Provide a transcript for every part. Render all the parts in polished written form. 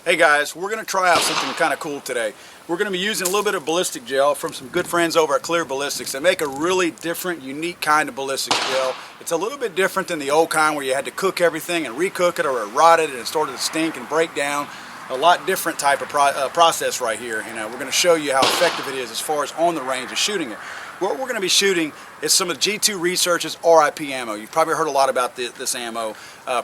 Hey guys, we're going to try out something kind of cool today. We're going to be using a little bit of ballistic gel from some good friends over at Clear Ballistics. They make a really different, unique kind of ballistic gel. It's a little bit different than the old kind where you had to cook everything and recook it, or it rotted and it started to stink and break down. A lot different type of process right here, and we're going to show you how effective it is as far as on the range of shooting it. What we're going to be shooting is some of G2 Research's R.I.P ammo. You've probably heard a lot about this ammo.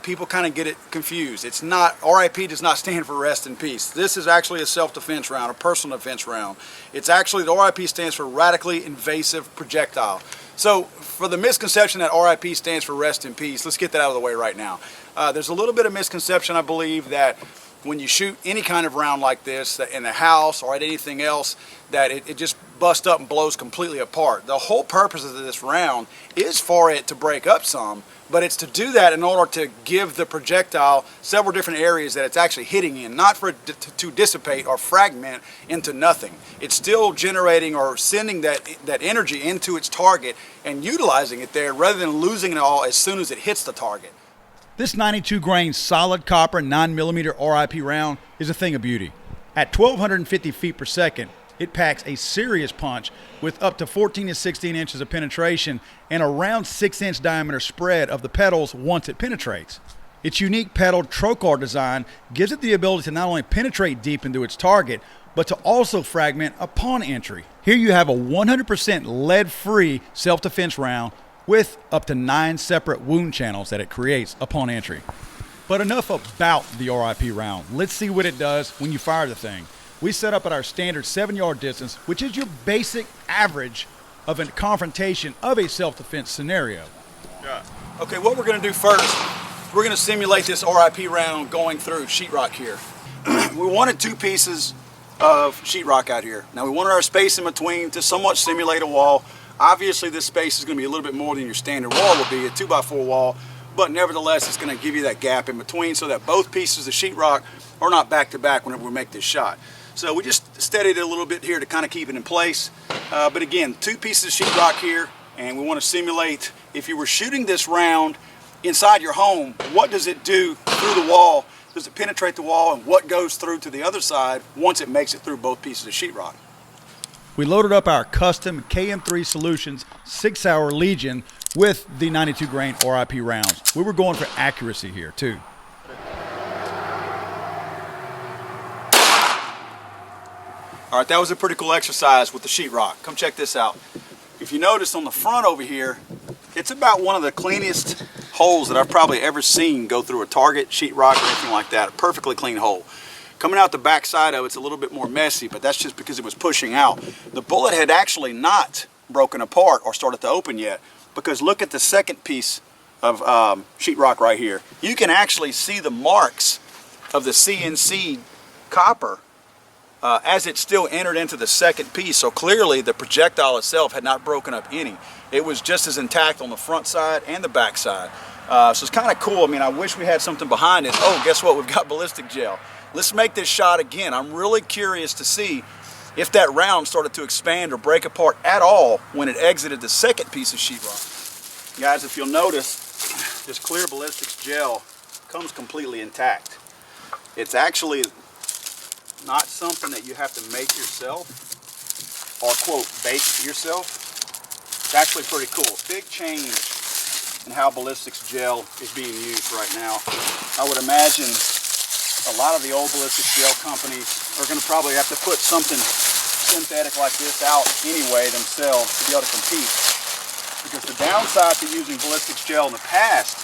People kind of get it confused. It's not, R.I.P does not stand for rest in peace. This is actually a self-defense round, a personal defense round. It's actually, the R.I.P stands for radically invasive projectile. So for the misconception that R.I.P stands for rest in peace, let's get that out of the way right now. There's a little bit of misconception, I believe, that when you shoot any kind of round like this in the house or at anything else, that it just busts up and blows completely apart. The whole purpose of this round is for it to break up some, but it's to do that in order to give the projectile several different areas that it's actually hitting in, not for it to dissipate or fragment into nothing. It's still generating or sending that energy into its target and utilizing it there rather than losing it all as soon as it hits the target. This 92 grain solid copper 9mm R.I.P round is a thing of beauty. At 1250 feet per second, it packs a serious punch with up to 14 to 16 inches of penetration and around 6-inch diameter spread of the petals once it penetrates. Its unique petaled trocar design gives it the ability to not only penetrate deep into its target, but to also fragment upon entry. Here you have a 100% lead-free self-defense round with up to 9 separate wound channels that it creates upon entry. But enough about the R.I.P round. Let's see what it does when you fire the thing. We set up at our standard 7-yard distance, which is your basic average of a confrontation of a self-defense scenario. Yeah. Okay, what we're going to do first, we're going to simulate this R.I.P round going through sheetrock here. We wanted 2 pieces of sheetrock out here. Now we wanted our space in between to somewhat simulate a wall. Obviously this space is going to be a little bit more than your standard wall would be, a 2x4 wall, but nevertheless it's going to give you that gap in between so that both pieces of sheetrock are not back to back whenever we make this shot. So we just steadied it a little bit here to kind of keep it in place. But again, 2 pieces of sheetrock here, and we want to simulate if you were shooting this round inside your home, what does it do through the wall? Does it penetrate the wall, and what goes through to the other side once it makes it through both pieces of sheetrock? We loaded up our custom KM3 Solutions 6-hour Legion with the 92 grain R.I.P rounds. We were going for accuracy here too. All right, that was a pretty cool exercise with the sheetrock. Come check this out. If you notice on the front over here, it's about one of the cleanest holes that I've probably ever seen go through a target, sheetrock, or anything like that. A perfectly clean hole. Coming out the back side of it's a little bit more messy, but that's just because it was pushing out. The bullet had actually not broken apart or started to open yet, because look at the second piece of sheetrock right here. You can actually see the marks of the CNC copper as it still entered into the second piece. So clearly the projectile itself had not broken up any. It was just as intact on the front side and the back side. So it's kind of cool. I mean, I wish we had something behind it. Oh, guess what? We've got ballistic gel. Let's make this shot again. I'm really curious to see if that round started to expand or break apart at all when it exited the second piece of sheetrock. Guys, if you'll notice, this Clear Ballistics gel comes completely intact. It's actually not something that you have to make yourself or, quote, bake yourself. It's actually pretty cool. Big change in how ballistics gel is being used right now. I would imagine a lot of the old ballistic gel companies are going to probably have to put something synthetic like this out anyway themselves to be able to compete. Because the downside to using ballistics gel in the past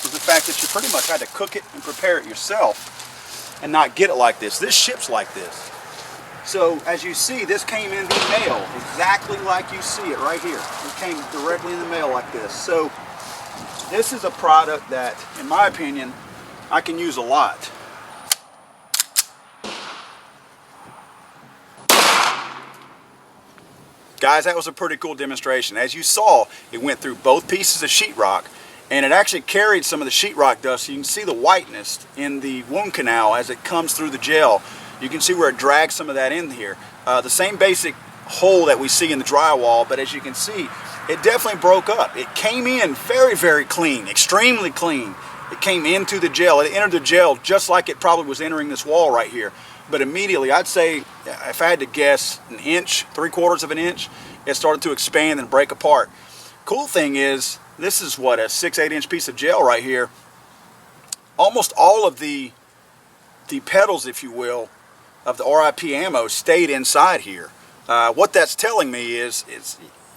was the fact that you pretty much had to cook it and prepare it yourself and not get it like this. This ships like this. So as you see, this came in the mail exactly like you see it right here. It came directly in the mail like this. So this is a product that, in my opinion, I can use a lot. Guys, that was a pretty cool demonstration. As you saw, it went through both pieces of sheetrock, and it actually carried some of the sheetrock dust. So you can see the whiteness in the wound canal as it comes through the gel. You can see where it drags some of that in here. The same basic hole that we see in the drywall, but as you can see, it definitely broke up. It came in very, very clean, extremely clean, It came into the gel. It entered the gel just like it probably was entering this wall right here. But immediately, I'd say, if I had to guess, an inch, 3/4 of an inch, it started to expand and break apart. Cool thing is, this is what, a 6-8 inch piece of gel right here. Almost all of the petals, if you will, of the R.I.P ammo stayed inside here. What that's telling me is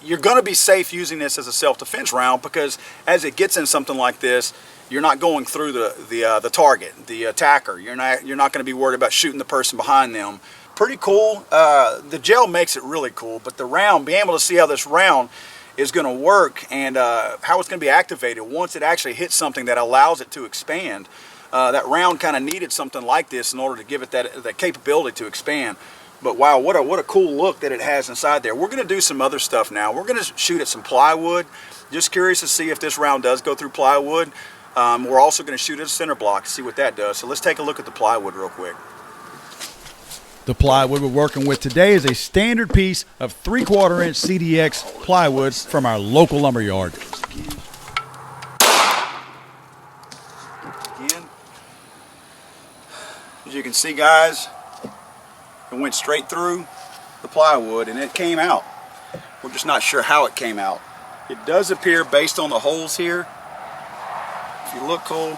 you're going to be safe using this as a self-defense round, because as it gets in something like this, you're not going through the target, the attacker. You're not going to be worried about shooting the person behind them. Pretty cool. The gel makes it really cool, but the round, being able to see how this round is going to work and how it's going to be activated once it actually hits something that allows it to expand. That round kind of needed something like this in order to give it that capability to expand. But wow, what a cool look that it has inside there. We're going to do some other stuff now. We're going to shoot at some plywood. Just curious to see if this round does go through plywood. We're also going to shoot at a cinder block to see what that does. So let's take a look at the plywood real quick. The plywood we're working with today is a standard piece of 3/4 inch CDX plywood from our local lumber yard. Again, as you can see, guys, it went straight through the plywood and it came out. We're just not sure how it came out. It does appear, based on the holes here, if you look, Cole,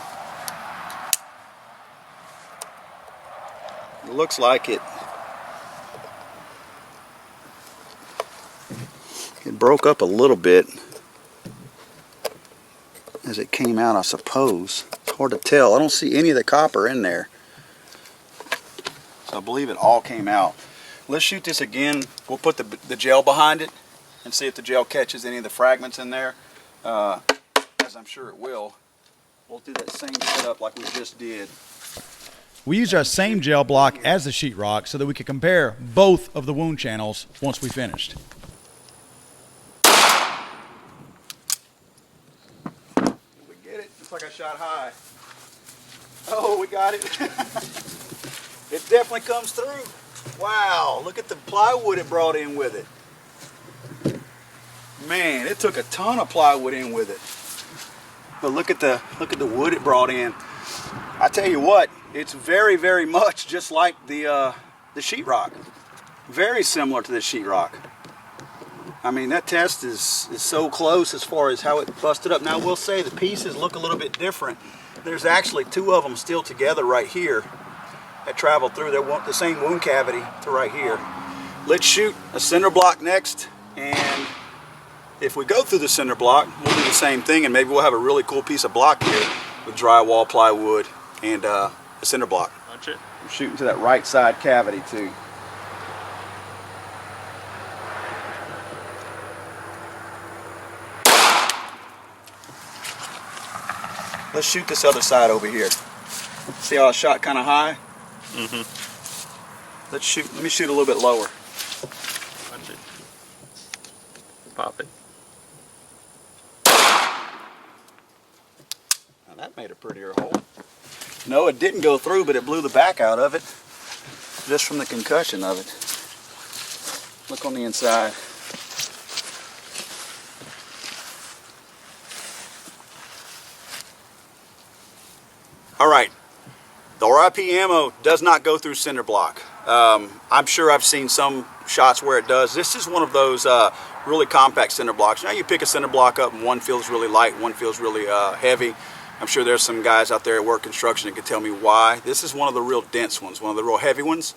it looks like it broke up a little bit as it came out, I suppose. It's hard to tell. I don't see any of the copper in there. So I believe it all came out. Let's shoot this again. We'll put the gel behind it and see if the gel catches any of the fragments in there, as I'm sure it will. We'll do that same setup like we just did. We used our same gel block as the sheetrock so that we could compare both of the wound channels once we finished. We get it. Looks like I shot high. Oh, we got it. It definitely comes through. Wow, look at the plywood it brought in with it. Man, it took a ton of plywood in with it. But look at the wood it brought in. I tell you what, it's very, very much just like the sheetrock. Very similar to the sheetrock. I mean, that test is so close as far as how it busted up. Now, I will say the pieces look a little bit different. There's actually two of them still together right here that traveled through the same wound cavity to right here. Let's shoot a cinder block next, and if we go through the cinder block, we'll do the same thing, and maybe we'll have a really cool piece of block here with drywall, plywood, and a cinder block. Watch it. I'm shooting to that right side cavity too. Let's shoot this other side over here. See how I shot kind of high? Mm-hmm. Let me shoot a little bit lower. Watch it. Pop it. Now that made a prettier hole. No, it didn't go through, but it blew the back out of it just from the concussion of it. Look on the inside. All right, the R.I.P ammo does not go through cinder block. I'm sure I've seen some shots where it does. This is one of those really compact cinder blocks. Now you pick a cinder block up and one feels really light, one feels really heavy. I'm sure there's some guys out there at work construction that can tell me why. This is one of the real dense ones, one of the real heavy ones.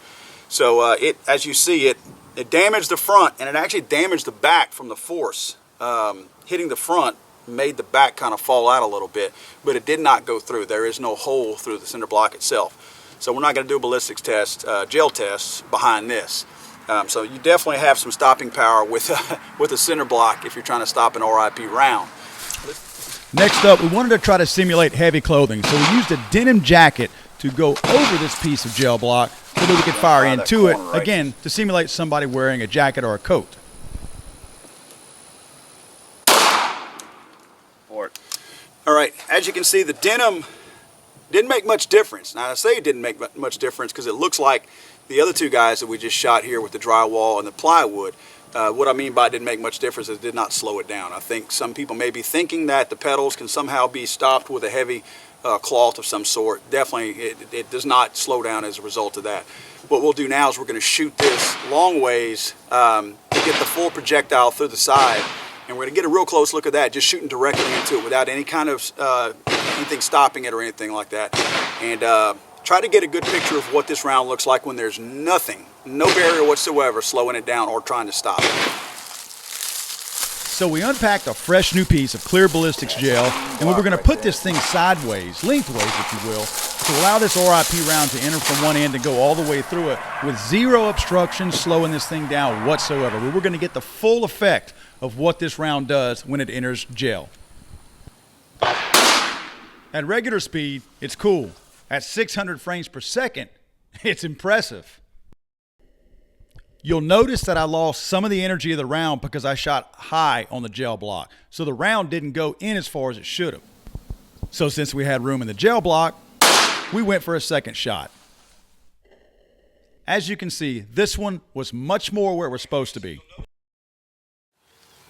So as you see, it damaged the front, and it actually damaged the back from the force. Hitting the front made the back kind of fall out a little bit, but it did not go through. There is no hole through the cinder block itself. So we're not going to do a ballistics test, gel tests behind this. So you definitely have some stopping power with a cinder block if you're trying to stop an R.I.P round. Next up, we wanted to try to simulate heavy clothing, so we used a denim jacket to go over this piece of gel block so that we could fire into it, again, to simulate somebody wearing a jacket or a coat. All right, as you can see, the denim didn't make much difference. Now, I say it didn't make much difference because it looks like the other two guys that we just shot here with the drywall and the plywood. What I mean by it didn't make much difference is it did not slow it down. I think some people may be thinking that the petals can somehow be stopped with a heavy cloth of some sort. Definitely, it does not slow down as a result of that. What we'll do now is we're going to shoot this long ways to get the full projectile through the side, and we're going to get a real close look at that, just shooting directly into it without any kind of anything stopping it or anything like that, and try to get a good picture of what this round looks like when there's nothing, no barrier whatsoever slowing it down or trying to stop it. So we unpacked a fresh new piece of clear ballistics gel, and we were going to put this thing sideways, lengthways if you will, to allow this R.I.P round to enter from one end and go all the way through it with zero obstruction slowing this thing down whatsoever. We were going to get the full effect of what this round does when it enters gel. At regular speed, it's cool. At 600 frames per second, it's impressive. You'll notice that I lost some of the energy of the round because I shot high on the gel block. So the round didn't go in as far as it should have. So since we had room in the gel block, we went for a second shot. As you can see, this one was much more where it was supposed to be.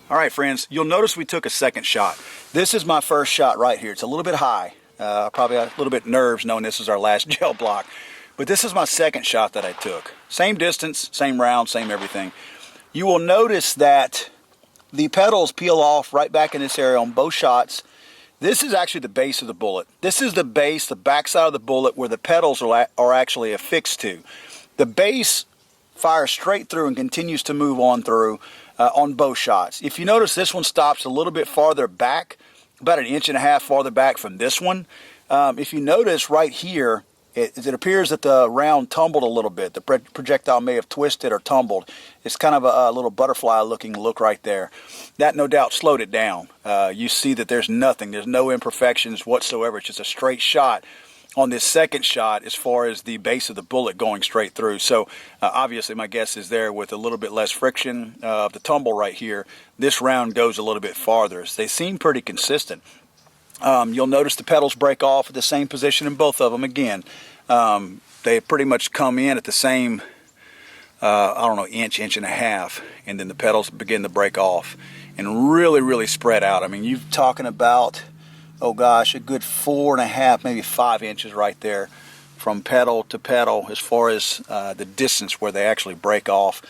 All right, friends, you'll notice we took a second shot. This is my first shot right here. It's a little bit high. Probably a little bit nerves knowing this is our last gel block. But this is my second shot that I took. Same distance, same round, same everything. You will notice that the petals peel off right back in this area on both shots. This is actually the base of the bullet. This is the base, the backside of the bullet where the petals are actually affixed to. The base fires straight through and continues to move on through on both shots. If you notice, this one stops a little bit farther back, about 1.5 inches farther back from this one. If you notice right here, it appears that the round tumbled a little bit. The projectile may have twisted or tumbled. It's kind of a little butterfly looking look right there. That no doubt slowed it down. You see that there's nothing. There's no imperfections whatsoever. It's just a straight shot on this second shot as far as the base of the bullet going straight through. So obviously my guess is there with a little bit less friction of the tumble right here, this round goes a little bit farther. They seem pretty consistent. You'll notice the petals break off at the same position in both of them. Again, they pretty much come in at the same, I don't know, inch and a half, and then the petals begin to break off and really spread out. I mean, you're talking about, oh gosh, a good 4.5, maybe 5 inches right there from petal to petal as far as the distance where they actually break off.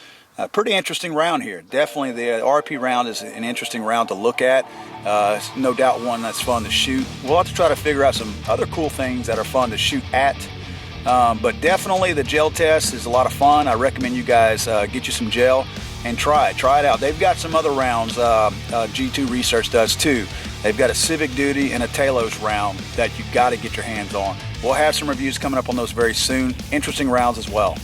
Pretty interesting round here. Definitely the R.I.P round is an interesting round to look at. It's no doubt one that's fun to shoot. We'll have to try to figure out some other cool things that are fun to shoot at. But definitely the gel test is a lot of fun. I recommend you guys get you some gel and try it out. They've got some other rounds G2 Research does too. They've got a Civic Duty and a Talos round that you've got to get your hands on. We'll have some reviews coming up on those very soon. Interesting rounds as well.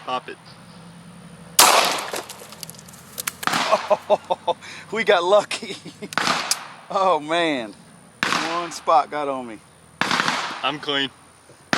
Pop it. Oh, we got lucky. Oh man, one spot got on me. I'm clean.